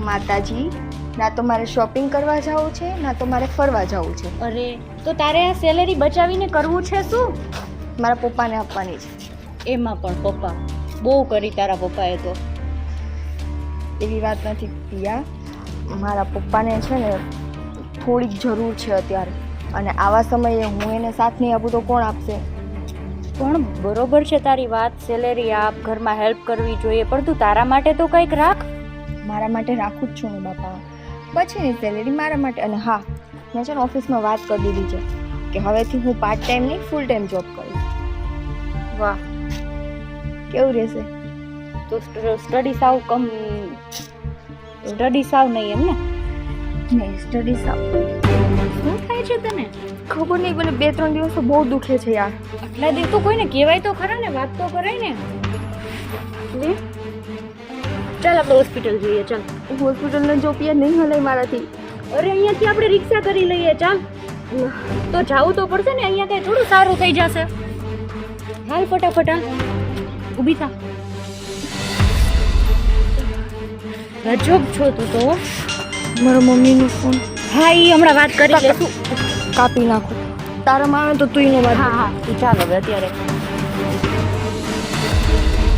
માતાજી, ના તો મારે શોપિંગ કરવા જવું છે, ના તો મારે ફરવા જવું છે. અરે તો તારે આ સેલેરી બચાવીને કરવું છે શું? મારા પપ્પાને આપવાની છે. એમાં પણ પપ્પા બહુ કરી તારા પપ્પાએ તો. એવી વાત નથી પિયા, મારા પપ્પાને છે ને થોડીક જરૂર છે અત્યારે, અને આવા સમયે હું એને સાથ નહીં આપું તો કોણ આપશે? પણ બરોબર છે તારી વાત, સેલેરી આપ, ઘરમાં હેલ્પ કરવી જોઈએ, પણ તું તારા માટે તો કંઈક રાખ. મારા માટે રાખું જ છું ને બાપા, પછીની સેલેરી મારા માટે. અને હા, મેં છે ને ઓફિસમાં વાત કરી દીધી છે કે હવેથી હું પાર્ટ ટાઈમ નહીં ફૂલ ટાઈમ જોબ કરીશ. વાહ, કેવું રહેશે? તો સ્ટડી સાવ નહીં એમ ને? નહીં, સ્ટડી સાવ. શું થાય છે તને? ખબર નહીં, મને 2-3 દિવસો બહુ દુખે છે યાર. આટલા દિવસ તો કોઈને કહેવાય તો ખરા ને, વાત તો કરાય ને. ચાલ આપણે હોસ્પિટલ જઈએ. ચાલ હોસ્પિટલને જો પિયા નહીં હલાય મારાથી. અરે અહીંયાથી આપણે રિક્ષા કરી લઈએ. ચાલ તો જાવું તો પડશે ને, અહીંયા કઈ થોડું સારું થઈ જશે. હાલ ફટાફટ, હાલ ઊભી થા. ગજબ છો તું તો. મારા મમ્મીનો ફોન. હા, ઈ હમણાં વાત કરી લેશું. કાપી નાખો. તારામાં આવે તો તું એનો વાત. હા તું ચાલ હવે અત્યારે.